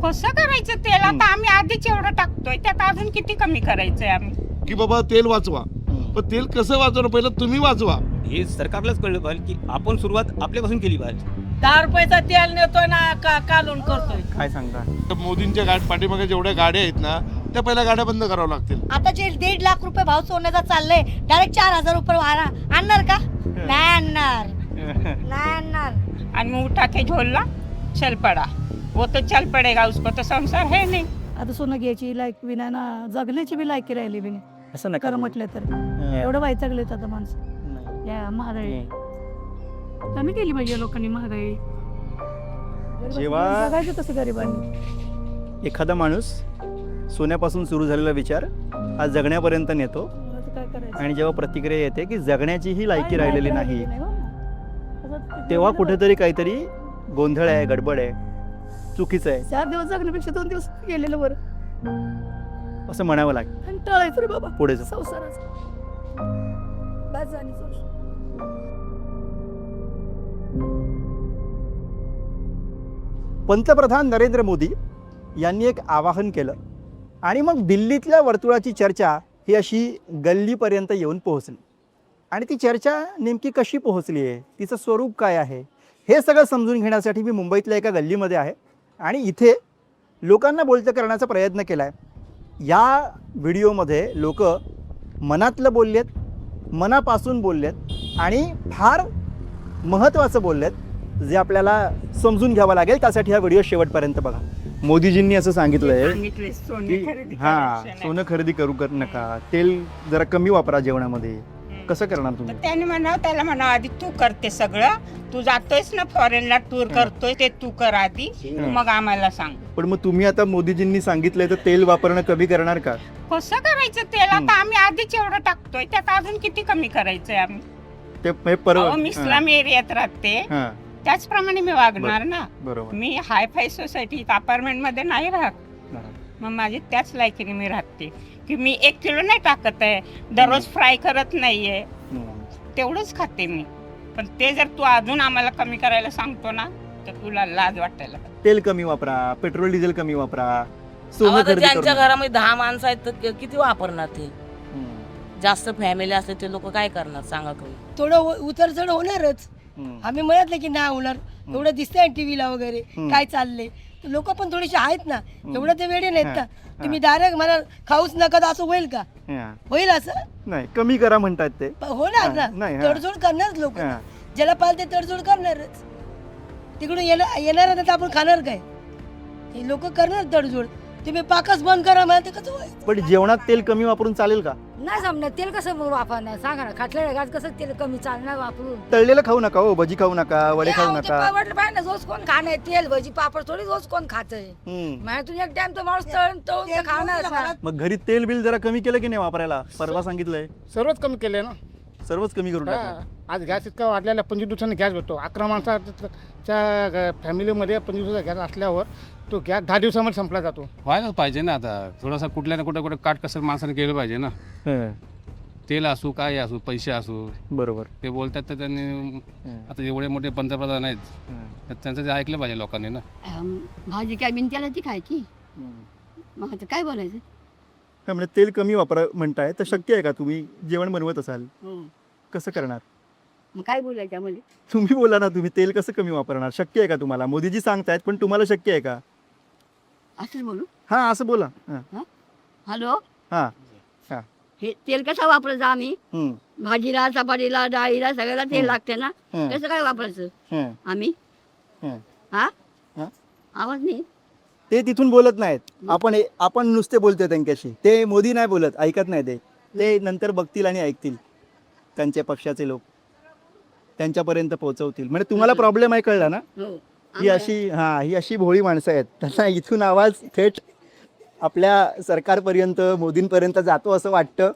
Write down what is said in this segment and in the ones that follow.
कसं करायचं तेल आता आम्ही आधीच एवढं टाकतोय त्यात अजून किती कमी करायचंय आम्ही की बाबा तेल वाचवा, पण तेल कसं वाचवणं पहिलं तुम्ही वाचवा. हे सरकारलाच कळलं पाहिजे की आपण सुरुवात आपल्यापासून केली पाहिजे. 10 रुपयाचा तेल नेतोय ना कालून करतोय. काय सांगता? तर मोदींच्या पाठीमागे जेवढ्या गाड्या आहेत ना त्या पहिल्या गाड्या बंद कराव्या लागतील. आता जे 1.5 लाख रुपये भाव सोन्याचा चाललंय डायरेक्ट 4,000 रुपये वारा आणणार का? नाही आणणार. आणि मग उठा के झोलला चल पडा वो तो चल पडेगा उसको तो संसार है नहीं. आता सोनं घ्यायची लायक बी नाही ना, जगण्याची बी लायकी राहिली बी नाही. असं नका खरं म्हटलं तर एवढं वैतागलेत आता माणसं. नाही. या महागाई कमी केली पाहिजे लोकांनी महागाई. जेव्हा- जगायचं कसं गरिबांनी? एखादा माणूस सोन्यापासून सुरू झालेला विचार हा जगण्यापर्यंत नेतो आता काय करायचं? आणि जेव्हा प्रतिक्रिया येते की जगण्याचीही लायकी काय राहिलेली लायकी नाही, हो ना. असं तेव्हा कुठेतरी काहीतरी गोंधळ आहे, गडबड आहे, चुकीचं आहे 4 दिवस जगण्यापेक्षा 2 दिवस गेलेलं बरं. असं म्हणावं लागेल. आणि टळायचं रे बाबा पुढे जाऊ. संसाराचं. बस झाली संसार. पंतप्रधान नरेंद्र मोदी यांनी एक आवाहन केलं आणि मग दिल्लीतल्या वर्तुळाची चर्चा ही अशी गल्लीपर्यंत येऊन पोहोचली. आणि ती चर्चा नेमकी कशी पोहोचली आहे, तिचं स्वरूप काय आहे, हे सगळं समजून घेण्यासाठी मी मुंबईतल्या एका गल्लीमध्ये आहे आणि इथे लोकांना बोलतं करण्याचा प्रयत्न केला आहे. या व्हिडिओमध्ये लोक मनातलं बोललेत, मनापासून बोललेत आणि फार महत्त्वाचं बोललेत जे आपल्याला समजून घ्यावं लागेल. त्यासाठी हा व्हिडिओ शेवटपर्यंत बघा. मोदीजींनी असं सांगितलंय सांगितले सोने खरेदी की हा करायचं नाही. सोनं खरेदी करू नका, तेल जरा कमी वापरा जेवणामध्ये. कसं करणार तर तुम्ही? त्याने म्हणावं त्याला म्हणावं आधी तू करते सगळं, तू जातोयस ना फॉरेनला टूर करतोय ते तू कर आधी मग आम्हाला सांग. पण मग तुम्ही आता मोदीजींनी सांगितलंय तर तेल वापरणं कमी करणार का? कसं करायचं तेल आता आम्ही आधीच एवढं टाकतोय त्यात अजून किती कमी करायचंय आम्ही. ते म्हणजे अहो, मी स्लम एरियात राहते हां, त्याचप्रमाणे मी वागणार ना. बरोबर. मी हाय फाय सोसायटीत अपार्टमेंट मध्ये नाही राहत. बरोबर. मग माझी त्याच लायकीने मी राहते की मी 1 किलो नाही टाकत आहे, दररोज फ्राय करत नाहीये, हम्म. तेवढंच खाते मी. पण ते जर तू अजून आम्हाला कमी करायला सांगतो ना तर तुला लाज वाटायला लागेल. तेल कमी वापरा, पेट्रोल डिझेल कमी वापरा, सोनं अहो, तर खरेदी करू ज्यांच्या नका. घरामध्ये 10 माणसं आहेत तर किती वापरणार ते? हम्म. जास्त फॅमिली असते ते लोक काय करणार सांगा तुम्ही? थोडं उतर चढ होणारच. हम्म. आम्ही म्हणत नाही की नाही होणार. एवढं दिसतंय टीव्हीला वगैरे हम्म. काय चाललंय. लोक पण थोडेसे आहेत ना, एवढं ते वेडे नाहीत ना. हा. तुम्ही डायरेक्ट मला खाऊच नका तर असं होईल का? हां. होईल असं? नाही, कमी करा म्हणतात ते. होणार हा, ना. नाही, हा. तडजोड करणारच लोक. हां. ज्याला पाहिजे ते तडजोड करणारच. तिकडून येणार तर आपण खाणार काय? हे लोक करणार तडजोड. तुम्ही पाकच बंद करा मला ते कसं होईल? पण जेवणात तेल कमी वापरून चालेल का? नाही जमणार. तेल कसं वापरणार सांगा ना. खाटल्या गाज कसं तेल कमी चालणार वापरून? तळलेलं खाऊ नका हो, भजी खाऊ नका, वडे खाऊ नका. परवडलं पाहिजे ना. रोज कोण खाणार तेल भजी पापड थोडी रोज कोण खातंय? हम्म. माझ्यातून एक टाइम तो माणूस तळून खाणार ना. मग घरी तेल बिल जरा कमी केलं की नाही वापरायला? परवा सांगितलंय सर्वच कमी केले ना. सर्वच कमी करून टाका. हा. आज गॅस इतका वाढलेला, 25 दिवसांनी गॅस भेटतो. 11 माणसाच्या फॅमिलीमध्ये 25 दिवसाचा गॅस असल्यावर तो गॅस 10 दिवसामध्ये संपला जातो. व्हायलाच पाहिजे ना. आता थोडासा कुठल्या ना कुठे काटकसर माणसाने केलं पाहिजे ना. हं. तेल असू काय असू पैसे असू बरोबर. ते बोलतात तर त्यांनी हं. आता एवढे मोठे पंतप्रधान आहेत हं. तर त्यांचं ते ऐकलं पाहिजे लोकांनी ना. भाजी काय बिनत्याला ती खायची हं. मग आता काय बोलायचं? हा, म्हणजे तेल कमी वापरा म्हणताय तर शक्य आहे का? तुम्ही जेवण बनवत असाल कसं करणार? मग काय बोलायचं त्यामध्ये? तुम्ही बोला ना, तुम्ही तेल कसं कमी वापरणार? शक्य आहे का तुम्हाला? मोदीजी सांगतायत पण तुम्हाला शक्य आहे का? असंच बोलू. हा, असं बोला. हां. हॅलो, हां. हां. हे तेल कसं वापरायचं आम्ही? हं. भाजीला चपातीला डाळीला सगळ्याला तेल लागते ना. हं. कसं काय वापरायचं हं. आम्ही? हं. हा हा? आवाज नाही. ते तिथून बोलत नाहीत. आपण नुसते बोलतोय त्यांच्याशी. ते मोदी नाही बोलत, ऐकत नाही ते नंतर बघतील आणि ऐकतील. त्यांच्या पक्षाचे लोक त्यांच्यापर्यंत पोहोचवतील. म्हणजे तुम्हाला प्रॉब्लेम आहे, कळला ना? हो. ही अशी भोळी माणसं आहेत. त्यांना इथून आवाज थेट आपल्या सरकारपर्यंत, मोदींपर्यंत जातो असं वाटतं.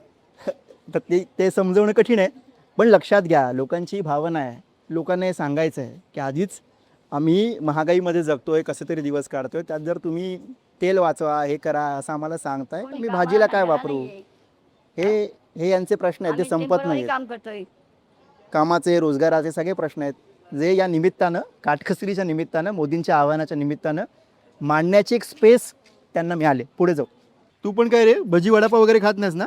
तर ते समजवणं कठीण आहे. पण लक्षात घ्या, लोकांची भावना आहे. लोकांना हे सांगायचं आहे की आधीच आम्ही महागाईमध्ये जगतोय, कसे तरी दिवस काढतोय. त्यात जर तुम्ही तेल वाचवा, हे करा असं आम्हाला सांगताय, मी भाजीला काय वापरू? हे यांचे प्रश्न आहेत, ते संपत नाहीत. काम करतोय. कामाचे, रोजगाराचे सगळे प्रश्न आहेत जे या निमित्तानं, काटकसरीच्या निमित्तानं, मोदींच्या आव्हानाच्या निमित्तानं मांडण्याची एक स्पेस त्यांना मिळाले. पुढे जाऊ. तू पण काय रे भजी वडापाव वगैरे खात नाहीस ना?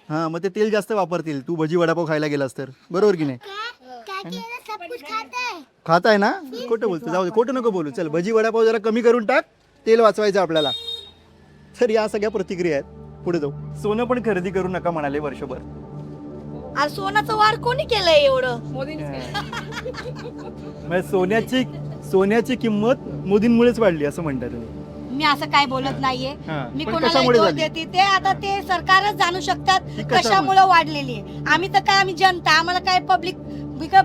हां, मग ते तेल जास्त वापरतील तू भजी वडापाव खायला गेलास तर, बरोबर की नाही? खात आहे ना? खोटं बोलतो, जाऊ दे, खोटं नको बोलू. चल भजी वडापाव जरा कमी करून टाक, तेल वाचवायचं आपल्याला. तर या सगळ्या प्रतिक्रिया आहेत. पुढे जाऊ. सोनं पण खरेदी करू नका म्हणाले वर्षभर. आज सोन्याचं वार कोणी केलंय एवढं? म्हणजे सोन्याची किंमत मोदींमुळेच वाढली असं म्हणताय तुम्ही? मी असं काय बोलत नाहीये. हां, मी पण कोणाला कशामुळे दोष झाली? देते ते आता ते सरकारच जाणू शकतात ती कशामुळे? कशामुळे वाढलेली आहे. आम्ही तर काय, आम्ही जनता, आम्हाला काय पब्लिक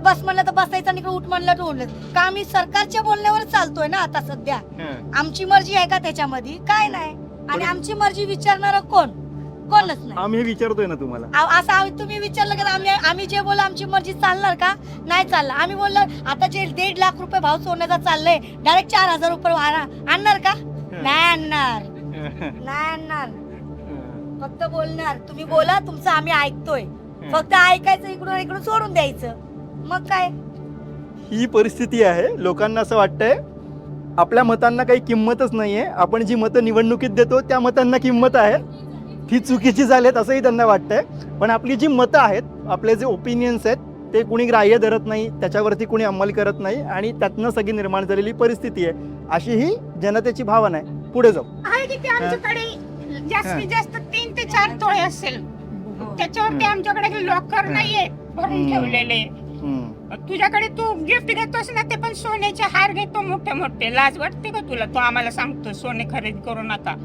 बस म्हणलं तर बसायचं आणि उठ म्हणलं तर उठलं का? आम्ही सरकारच्या बोलण्यावर चालतोय ना आता सध्या. आमची मर्जी आहे का त्याच्यामध्ये? काय नाही. आणि आमची मर्जी विचारणार कोणच नाही. आम्ही हे विचारतोय ना तुम्हाला. असं तुम्ही विचारलं का आम्ही जे बोल आमची मर्जी चालणार का? नाही चालणार. आम्ही बोललो आता जे 1.5 लाख रुपये भाव सोन्याचा चाललंय डायरेक्ट 4,000 रुपये आणणार का? नाही आणणार. फक्त बोलणार. तुम्ही बोला, तुमचं आम्ही ऐकतोय. फक्त ऐकायचं, इकडून सोडून द्यायचं. मग काय? ही परिस्थिती आहे. लोकांना असं वाटतंय आपल्या मतांना काही किंमतच नाहीये. आपण जी मतं निवडणुकीत देतो त्या मतांना किंमत आहे, ती चुकीची झालीत असंही त्यांना वाटतंय. पण आपली जी मतं आहेत, आपले जे ओपिनियन्स आहेत, ते कुणी ग्राह्य धरत नाही, त्याच्यावरती कुणी अंमल करत नाही आणि त्यातनं सगळी निर्माण झालेली परिस्थिती आहे. अशी ही जनतेची भावना आहे. पुढे जाऊ. आहे की ते आमच्याकडे जास्तीत जास्त 3 ते 4 तोळे असेल. त्याच्यावरती आमच्याकडे लॉकर नाहीये भरून ठेवलेले. तुझ्याकडे तू गिफ्ट घेतोस ना, ते पण सोन्याचे हार घेतो मोठे मोठे. लाज वाटते का तुला? तू आम्हाला सांगतो सोने खरेदी करू नका.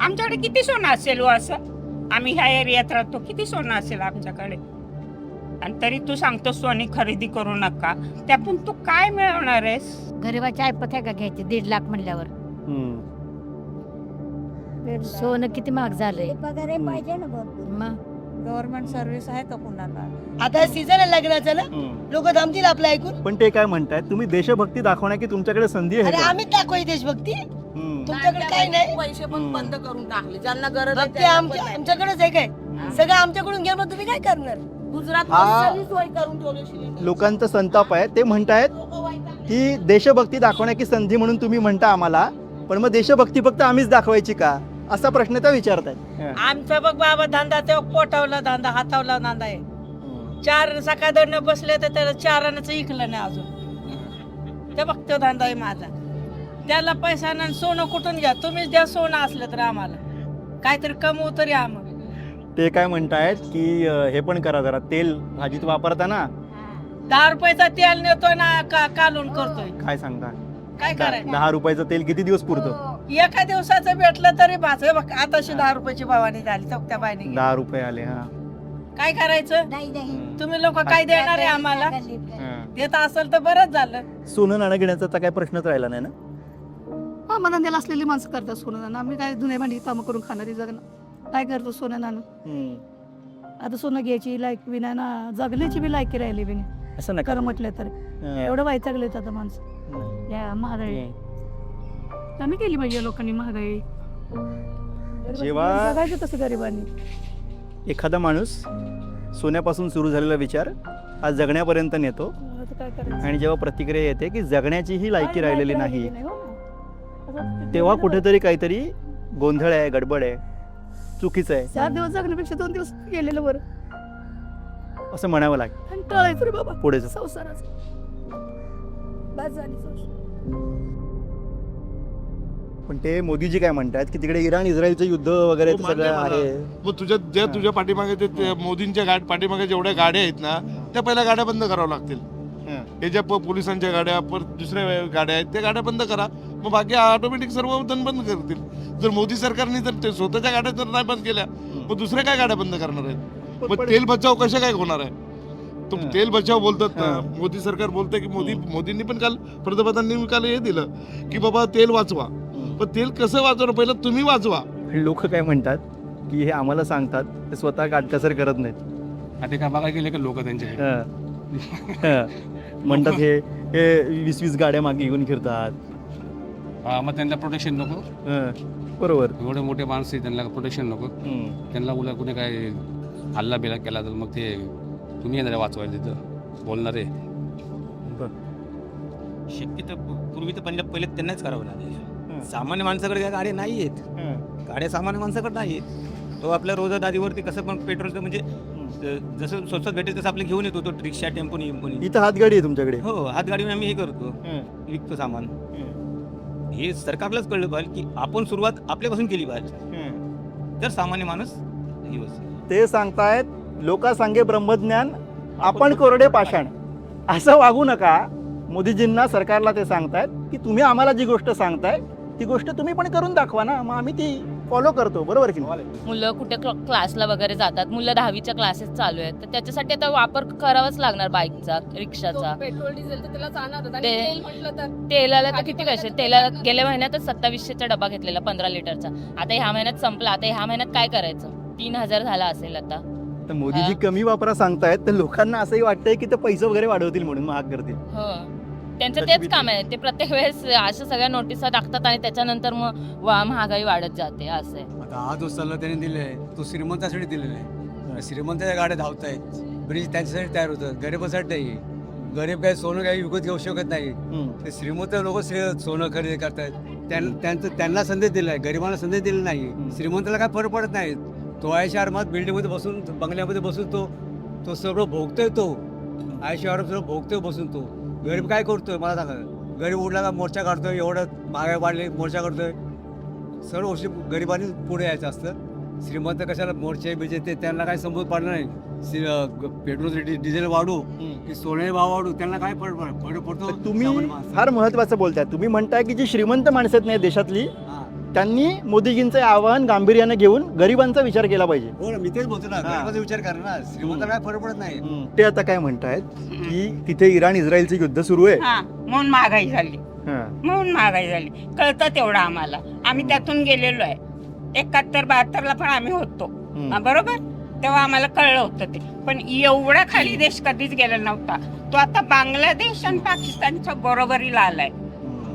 आमच्याकडे किती सोनं असेल असं? आम्ही ह्या एरियात राहतो, किती सोनं असेल आमच्याकडे? आणि तरी तू सांगतो सोने खरेदी करू नका. त्यातून तू काय मिळवणार आहेस? गरीबाची ऐपत आहे का घ्यायची 1.5 लाख म्हणल्यावर? सोनं किती महाग झालंय. पगार पाहिजे ना भरपूर. मग गव्हर्नमेंट सर्व्हिस आहे का कुणाला? आता सीझन आहे लग्नाचं ना, लोक थांबतील आपलं ऐकून. पण ते काय म्हणतायत, तुम्ही देशभक्ती दाखवण्याची तुमच्याकडे संधी आहे अरे का? आम्हीच दाखवली देशभक्ती. तुमच्याकडे काय नाही. पैसे पण बंद करून टाकले. ज्यांना गरज आहे भक्ती आमच्याकडेच आहे काय? सगळं आमच्याकडून घेऊन मग तुम्ही काय करणार? गुजरात हा- सोय करून ठेवली. लोकांचा संताप आहे. ते म्हणतायत की देशभक्ती दाखवण्याची संधी म्हणून तुम्ही म्हणता आम्हाला, पण मग देशभक्ती फक्त आम्हीच दाखवायची का, असा प्रश्न त्या विचारतायत. आमचा बघ बाबा धंदा तेव्हा पोटावला धंदा, हातावला धंदा आहे. 4 सकाळदरनं बसले तर त्याला 4 आण्याचं इकलं नाही अजून. ते बघतो धंदा आहे माझा. त्याला पैसा नाही, सोनं कुठून घ्या? तुम्हीच द्या सोनं असलं तर आम्हाला. काहीतरी कमवू तरी आम्हाला. ते काय म्हणतायत की हे पण करा जरा, तेल भाजीत वापरताना 10 रुपयाचा तेल नेतोय ना कालून करतोय. काय सांगता, काय करायचं? 10 रुपयाचं तेल किती दिवस पुरतं? एका दिवसाचं भेटलं तरी बास. हे बघ आताशी 10 रुपयाची भावानी झाली त्या बाईने. 10 रुपये आले. हा, काय करायचं? तुम्ही लोक काय देणार आहे आम्हाला? देत असेल तर बरंच झालं. सोनं नाणं घेण्याचा तर काही प्रश्नच राहिला नाही ना. हा, मनांद्याला असलेली माणसं करतात सोनं नाणं. आम्ही काय जुने भांडी कामं करून खाणारी जगणं काय करतो सोनं नाणं. आता सोनं घ्यायची लायकी बी नाही ना, जगण्याची बी लायकी राहिली बी नाही. असं नका. खरं म्हटलं तर एवढं वैतागलेत आता माणसं. या महागाई कमी केली पाहिजे लोकांनी. महागाई जेव्हा जगायचं कसं गरिबांनी. एखादा माणूस सोन्यापासून सुरू झालेला विचार आज जगण्यापर्यंत नेतो, आता काय करायचं? आणि जेव्हा प्रतिक्रिया येते की जगण्याची ही लायकी राहिलेली नाही, हो ना. तेव्हा कुठेतरी काहीतरी गोंधळ आहे, गडबड आहे, चुकीचं आहे 4 दिवस जगण्यापेक्षा 2 दिवस गेलेलं बरं. असं म्हणावं लागेल. आणि टळायचं रे बाबा पुढे जाऊ. संसाराचं. बस झाली संसार. पण ते मोदीजी काय म्हणतात की तिकडे इराण इस्रायलचं युद्ध वगैरे ते सगळं आहे. मग तुझ्या पाठीमागे ते मोदींच्या पाठीमागे जेवढ्या गाड्या आहेत ना, त्या पहिल्या गाड्या बंद कराव्या लागतील. हे ज्या पोलिसांच्या गाड्या, दुसऱ्या गाड्या आहेत, त्या गाड्या बंद करा. मग बाकी ऑटोमॅटिक सर्व बंद करतील. जर मोदी सरकारने जर ते स्वतःच्या गाड्या जर नाही बंद केल्या, मग दुसऱ्या काय गाड्या बंद करणार आहेत? मग तेल बचाव कशा काय होणार आहे? तो तेल बचाव बोलतात ना, मोदी सरकार बोलतंय की मोदींनी पण काल, पंतप्रधानांनी काल हे दिलं की बाबा तेल वाचवा. पण तेल कसं वाचवणार? पहिलं तुम्ही वाचवा. लोक काय म्हणतात की हे आम्हाला सांगतात, ते स्वतः काटकसर करत नाहीत. आता काय बघायला गेले का लोक त्यांच्याकडे म्हणतात हे 20-20 गाड्या मागे घेऊन फिरतात. मग त्यांना प्रोटेक्शन नको. बरोबर. एवढे मोठे माणसं आहे, त्यांना प्रोटेक्शन नको. त्यांना उलट कुणी काय हल्ला बिला केला तर मग ते तुम्ही येणार वाचवायला तिथं बोलणारे. शक्य तर पूर्वी तर पहिले त्यांनाच करावं लागेल. सामान्य माणसाकडे काय गाड्या नाही आहेत. गाड्या सामान्य माणसाकडे नाही आहेत. तो आपल्या रोजंदारीवरती कसं पण पेट्रोलचं म्हणजे जसं स्वस्त भेटेल तसं आपलं घेऊन येतो तो रिक्षा टेम्पोनी इथं हातगाडी आहे तुमच्याकडे? हो, हातगाडीवर आम्ही हे करतो, विकतो सामान. हे सरकारलाच कळलं पाहिजे की आपण सुरुवात आपल्यापासून केली पाहिजे, तर सामान्य माणूस ही वस्तू. ते सांगतायत लोका सांगे ब्रह्मज्ञान आपण कोरडे पाषाण. असं वागू नका. मोदीजींना, सरकारला ते सांगतायत की तुम्ही आम्हाला जी गोष्ट सांगताय ती गोष्ट तुम्ही पण करून दाखवा ना, मग आम्ही ती फॉलो करतो. बरोबर की नाही? मुलं कुठे क्लासला वगैरे जातात, मुलं 10वीच्या क्लासेस चालू आहेत, तर त्याच्यासाठी आता वापर करावाच लागणार बाईकचा, रिक्षाचा. पेट्रोल डिझेल तर त्याला जाणार तेलाला तर किती पैसे, तेलाला गेल्या महिन्यातच 2700चा डबा घेतलेला 15 लिटरचा. आता ह्या महिन्यात संपला. आता ह्या महिन्यात काय करायचं? 3000 झाला असेल आता. तर मोदीजी कमी वापरा सांगतायत, तर लोकांना असंही वाटतंय की ते पैसे वगैरे वाढवतील म्हणून महाग करतील. हो, त्यांचं तेच काम आहे. ते प्रत्येक वेळेस अशा सगळ्या नोटिसा टाकतात आणि त्याच्यानंतर मग महागाई वाढत जाते. असं आहे. आता हा जो सल्ला त्याने दिले आहे तो श्रीमंतासाठी दिलेला आहे. श्रीमंताच्या गाड्या धावत आहेत, ब्रिज त्यांच्यासाठी तयार होतं, गरीबासाठी नाही. गरीब काही सोनं काही विकत घेऊ शकत नाही. ते श्रीमंत लोक सोनं खरेदी करतायत. त्यांना संदेश दिला आहे, गरिबांना संदेश दिला नाही. श्रीमंताला काय फरक पडत नाही. तो आयशा आरामात बिल्डिंगमध्ये बसून, बंगल्यामध्ये बसून तो सगळं भोगतोय. तो आयशा आराम सगळं भोगतोय बसून. तो गरीब काय करतोय मला सांगा? गरीब उठला का मोर्चा काढतोय, एवढं महागाई वाढली मोर्चा काढतोय. सर्व गोष्टी गरिबांनी पुढे यायचं असतं. श्रीमंत कशाला मोर्चे बिजे ते त्यांना काय समजून पडलं नाही. पेट्रोल डिझेल वाढू की सोने भाव वाढू, त्यांना काय फरक पडतो? तुम्ही फार महत्वाचं बोलताय. तुम्ही म्हणताय की जी श्रीमंत माणसं आहेत नाही देशातली, त्यांनी मोदीजींचं आवाहन गांभीर्याने घेऊन गरिबांचा विचार केला पाहिजे. हो ना, मी तेच बोलतो ना, गरिबांचा विचार करा ना. श्रीमंताला काय फरक पडत नाही. ते आता काय म्हणतायत की तिथे इराण इस्रायलचं युद्ध सुरू आहे, म्हणून महागाई झाली. म्हणून महागाई झाली. कळतं तेवढं आम्हाला. आम्ही त्यातून गेलेलो आहे. 71-72ला पण आम्ही होतो, बरोबर. तेव्हा आम्हाला कळलं होतं ते. पण एवढा खाली देश कधीच गेला नव्हता. तो आता बांगलादेश आणि पाकिस्तानच्या बरोबरीला आलाय.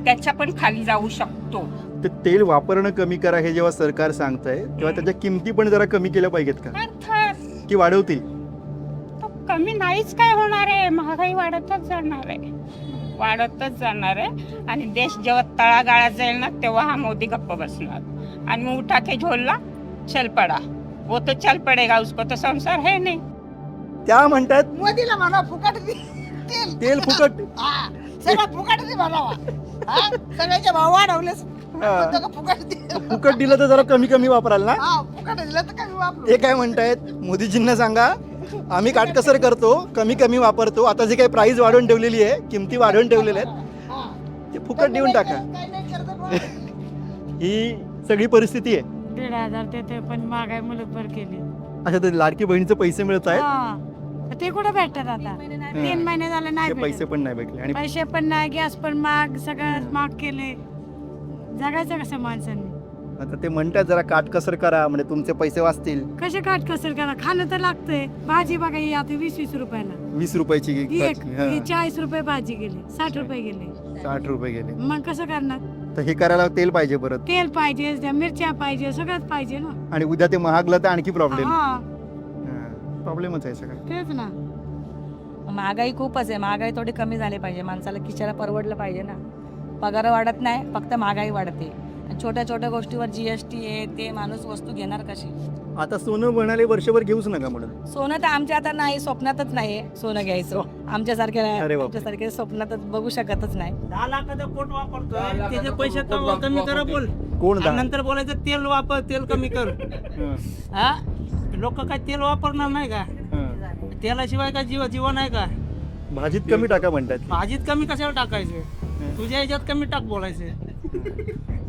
त्याच्या पण खाली जाऊ शकतो. तर तेल वापरणं कमी करा हे जेव्हा सरकार सांगतंय तेव्हा त्याच्या किमती पण जरा कमी केल्या पाहिजेत का, अर्थात की वाढवतील? तो कमी नाहीच काय होणार आहे. महागाई वाढतच जाणार आहे, वाढतच जाणार आहे. आणि देश जेव्हा तळागाळात जाईल ना, तेव्हा हा मोदी गप्प बसणार. आणि मग उठा के झोलला चल पडा, वो तो चल पडेगा, उसको तो संसार है नहीं. त्या म्हणतात मोदीला म्हणा फुकट तेल फुकट, सगळं फुकट म्हणावा. सगळ्याचे भाव वाढवलेच, फुकट दिलं तर जरा कमी कमी वापराल ना. फुकट दिलं तर कमी वापर. ते काय म्हणतायत, मोदीजींना सांगा आम्ही काटकसर करतो, कमी कमी वापरतो. आता जी काही प्राइस वाढवून ठेवलेली आहे, किमती वाढवून ठेवलेल्या आहेत, ते फुकट देऊन टाका. ही सगळी परिस्थिती आहे. 1,500 देते पण महागाई मुलतभर केली. अच्छा, तर लाडकी बहिणीचे पैसे मिळत आहेत, ते कुठे भेटतात आता? 3 महिने झाले नाही ते पैसे पण नाही भेटले आणि पैसे पण नाही, गॅस पण महाग, सगळं महाग केले. जगायचं कसं माणसांनी? आता ते म्हणतात जरा काटकसर करा, म्हणजे तुमचे पैसे वाचतील. कसे काटकसर करा? खाणं तर लागतंय. भाजी बघा ही आता 20-20 रुपयाला, 20 रुपयाची एक 40 रुपये भाजी गेली, 60 रुपये गेले, 60 रुपये गेले. मग कसं करणार? तर हे करायला तेल पाहिजे, परत तेल पाहिजे, त्या मिरच्या पाहिजे, सगळंच पाहिजे ना. आणि उद्या ते महागलं तर आणखी प्रॉब्लेम. हा, प्रॉब्लेमच आहे सगळं. तेच ना. महागाई खूपच आहे. महागाई थोडी कमी झाली पाहिजे. माणसाला खिशाला परवडलं पाहिजे ना. पगार वाढत नाही, फक्त महागाई वाढते. आणि छोट्या छोट्या गोष्टीवर GST आहे, ते माणूस वस्तू घेणार कशी? आता सोनं म्हणाले वर्षभर घेऊच नका म्हणून. सोनं तर आमच्या आता नाही, स्वप्नातच नाही सोनं घ्यायचं. आमच्यासारखे अरे बाप. आमच्यासारखे स्वप्नातच बघू शकतच नाही. 10 लाखाचा पोट वापरतोय, त्याचे पैसे कमी करा बोल. कोण आणि नंतर बोलायचं तेल वापर, तेल कमी कर. हा, लोक काय तेल वापरणार नाही का? तेलाशिवाय काय जीवन आहे का? भाजीत कमी टाका म्हणतात. भाजीत कमी कशाला टाकायचं? तुझ्या ह्याच्यात कमी टाक बोलायचं.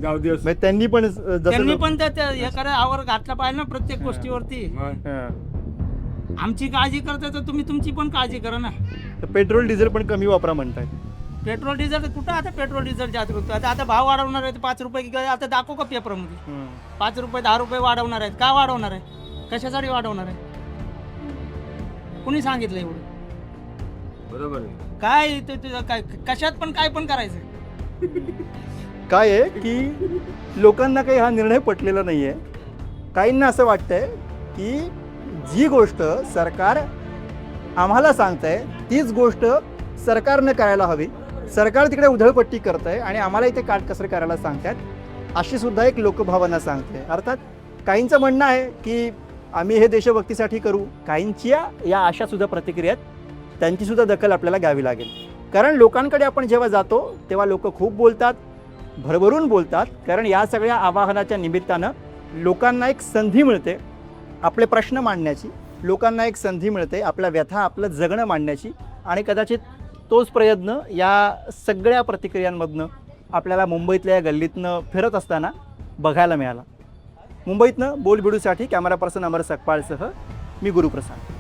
गाव दिवस त्यांनी पण त्यांनी पण त्या हे करा आवर घातला पाहिजे ना प्रत्येक गोष्टीवरती. आमची काळजी करताय तर तुम्ही तुमची पण काळजी करा ना. पेट्रोल डिझेल पण कमी वापरा म्हणताय. पेट्रोल डिझेल कुठं आता पेट्रोल डिझेल जास्त करतो. आता भाव वाढवणार आहे 5 रुपये. आता दाखवू का पेपरमध्ये? 5 रुपये 10 रुपये वाढवणार आहेत. का वाढवणार आहे? कशासाठी वाढवणार आहे? कुणी सांगितलं एवढं? बरोबर काय काय कशात पण काय पण करायचं. काय आहे की लोकांना काही हा निर्णय पटलेला नाही आहे. काहींना असं वाटतंय की जी गोष्ट सरकार आम्हाला सांगतंय तीच गोष्ट सरकारनं करायला हवी. सरकार तिकडे उधळपट्टी करतंय आणि आम्हाला इथे काटकसर करायला सांगतात. अशी सुद्धा एक लोकभावना सांगते. अर्थात काहींचं म्हणणं आहे की आम्ही हे देशभक्तीसाठी करू, काहींच्या या अशा सुद्धा प्रतिक्रिया आहेत, त्यांची सुद्धा दखल आपल्याला घ्यावी लागेल. कारण लोकांकडे आपण जेव्हा जातो तेव्हा लोक खूप बोलतात, भरभरून बोलतात. कारण या सगळ्या आवाहनाच्या निमित्तानं लोकांना एक संधी मिळते आपले प्रश्न मांडण्याची, लोकांना एक संधी मिळते आपल्या व्यथा, आपलं जगणं मांडण्याची. आणि कदाचित तोच प्रयत्न या सगळ्या प्रतिक्रियांमधनं आपल्याला मुंबईतल्या या गल्लीतनं फिरत असताना बघायला मिळाला. मुंबईतनं बोलबिडूसाठी कॅमेरा पर्सन अमर सकपाळसह मी गुरुप्रसाद.